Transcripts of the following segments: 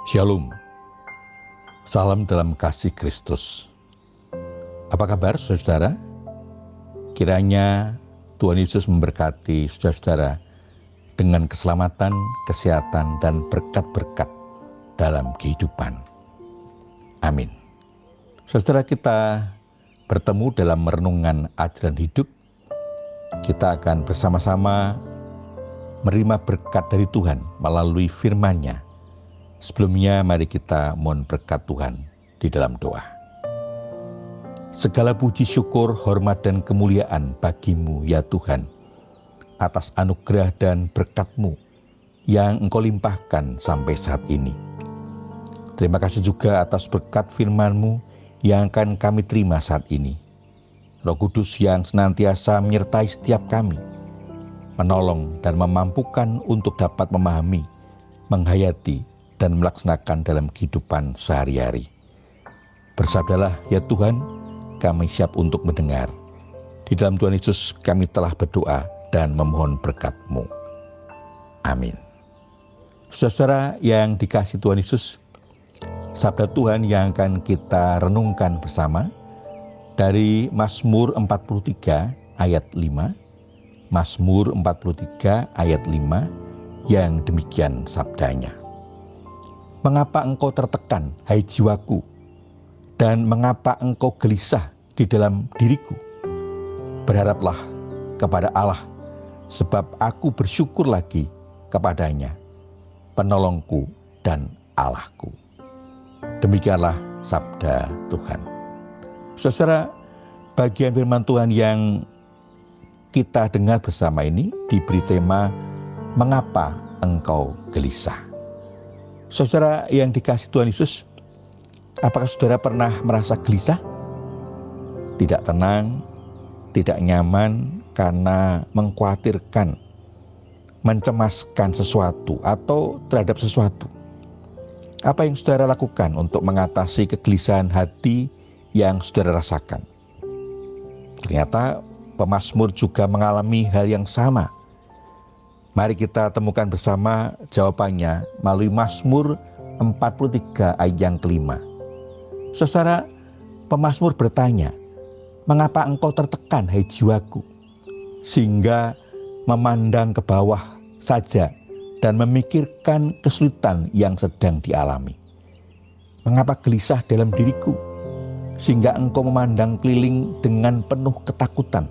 Shalom, salam dalam kasih Kristus. Apa kabar saudara? Kiranya Tuhan Yesus memberkati saudara dengan keselamatan, kesehatan, dan berkat-berkat dalam kehidupan. Amin. Saudara, kita bertemu dalam renungan ajaran hidup. Kita akan bersama-sama menerima berkat dari Tuhan melalui firman-Nya. Sebelumnya mari kita mohon berkat Tuhan di dalam doa. Segala puji syukur, hormat dan kemuliaan bagimu ya Tuhan, atas anugerah dan berkat-Mu yang Engkau limpahkan sampai saat ini. Terima kasih juga atas berkat firman-Mu yang akan kami terima saat ini. Roh Kudus yang senantiasa menyertai setiap kami, menolong dan memampukan untuk dapat memahami, menghayati, dan melaksanakan dalam kehidupan sehari-hari. Bersabdalah ya Tuhan, kami siap untuk mendengar. Di dalam Tuhan Yesus kami telah berdoa dan memohon berkat-Mu. Amin. Saudara yang dikasihi Tuhan Yesus, sabda Tuhan yang akan kita renungkan bersama dari Mazmur 43 ayat 5. Mazmur 43 ayat 5 yang demikian sabdanya. Mengapa engkau tertekan, hai jiwaku, dan mengapa engkau gelisah di dalam diriku? Berharaplah kepada Allah, sebab aku bersyukur lagi kepadanya, penolongku dan Allahku. Demikianlah sabda Tuhan. Saudara, bagian firman Tuhan yang kita dengar bersama ini diberi tema, mengapa engkau gelisah? Saudara yang dikasihi Tuhan Yesus, apakah saudara pernah merasa gelisah? Tidak tenang, tidak nyaman karena mengkhawatirkan, mencemaskan sesuatu atau terhadap sesuatu. Apa yang saudara lakukan untuk mengatasi kegelisahan hati yang saudara rasakan? Ternyata pemazmur juga mengalami hal yang sama. Mari kita temukan bersama jawabannya melalui Mazmur 43 ayat yang kelima. Saudara, pemazmur bertanya, mengapa engkau tertekan hai jiwaku, sehingga memandang ke bawah saja dan memikirkan kesulitan yang sedang dialami. Mengapa gelisah dalam diriku, sehingga engkau memandang keliling dengan penuh ketakutan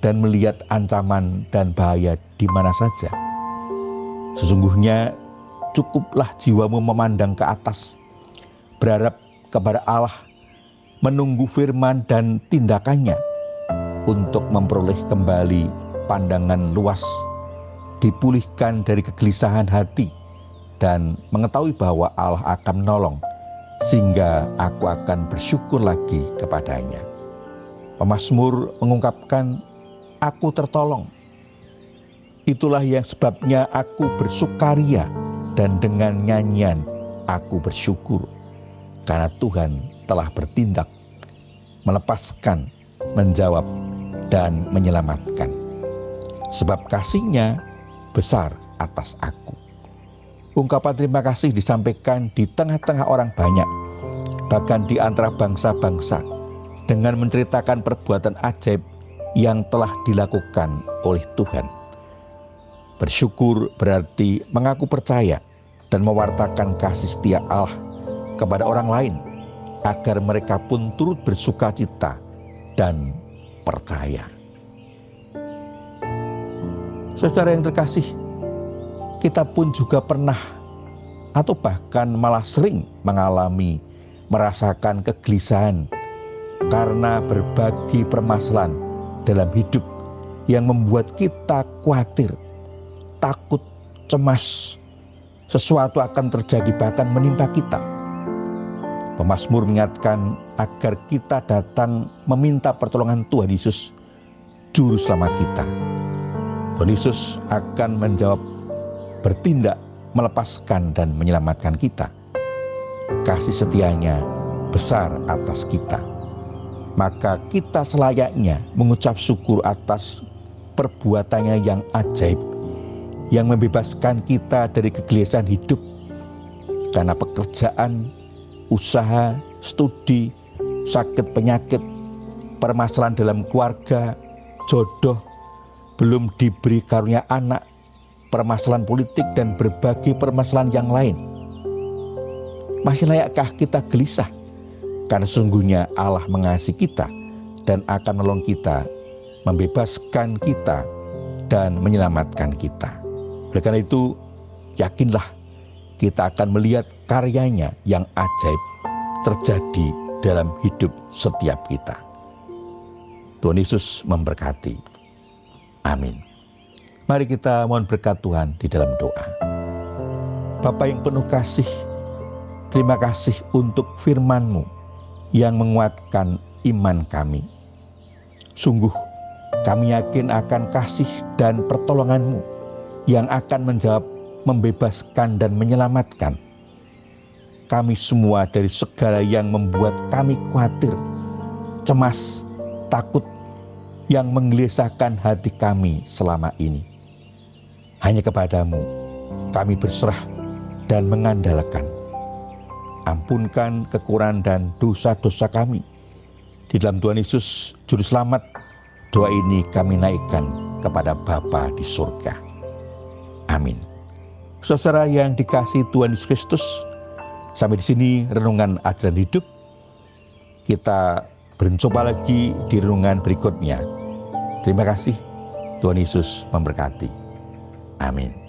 dan melihat ancaman dan bahaya di mana saja. Sesungguhnya cukuplah jiwamu memandang ke atas, berharap kepada Allah, menunggu firman dan tindakannya untuk memperoleh kembali pandangan luas, dipulihkan dari kegelisahan hati, dan mengetahui bahwa Allah akan menolong, sehingga aku akan bersyukur lagi kepadanya. Pemazmur mengungkapkan, aku tertolong. Itulah yang sebabnya aku bersukaria dan dengan nyanyian aku bersyukur. Karena Tuhan telah bertindak, melepaskan, menjawab, dan menyelamatkan. Sebab kasih-Nya besar atas aku. Ungkapan terima kasih disampaikan di tengah-tengah orang banyak, bahkan di antara bangsa-bangsa, dengan menceritakan perbuatan ajaib yang telah dilakukan oleh Tuhan. Bersyukur berarti mengaku percaya dan mewartakan kasih setia Allah kepada orang lain, agar mereka pun turut bersuka cita dan percaya. Saudara yang terkasih, kita pun juga pernah atau bahkan malah sering merasakan kegelisahan karena berbagai permasalahan dalam hidup yang membuat kita khawatir, takut, cemas, sesuatu akan terjadi bahkan menimpa kita. Pemazmur mengingatkan agar kita datang meminta pertolongan Tuhan Yesus, Juru Selamat kita. Tuhan Yesus akan menjawab, bertindak, melepaskan dan menyelamatkan kita. Kasih setianya besar atas kita. Maka kita selayaknya mengucap syukur atas perbuatannya yang ajaib, yang membebaskan kita dari kegelisahan hidup, karena pekerjaan, usaha, studi, sakit penyakit, permasalahan dalam keluarga, jodoh, belum diberi karunia anak, permasalahan politik, dan berbagai permasalahan yang lain. Masih layakkah kita gelisah? Karena sesungguhnya Allah mengasihi kita dan akan menolong kita, membebaskan kita, dan menyelamatkan kita. Oleh karena itu, yakinlah kita akan melihat karyanya yang ajaib terjadi dalam hidup setiap kita. Tuhan Yesus memberkati. Amin. Mari kita mohon berkat Tuhan di dalam doa. Bapa yang penuh kasih, terima kasih untuk firman-Mu yang menguatkan iman kami. Sungguh kami yakin akan kasih dan pertolongan-Mu yang akan menjawab, membebaskan, dan menyelamatkan kami semua dari segala yang membuat kami khawatir, cemas, takut, yang menggelisahkan hati kami selama ini. Hanya kepadamu kami berserah dan mengandalkan. Ampunkan kekurangan dan dosa-dosa kami. Di dalam Tuhan Yesus Juru Selamat, doa ini kami naikkan kepada Bapa di surga. Amin. Saudara yang dikasihi Tuhan Yesus Kristus, sampai di sini renungan ajaran hidup. Kita berjumpa lagi di renungan berikutnya. Terima kasih. Tuhan Yesus memberkati. Amin.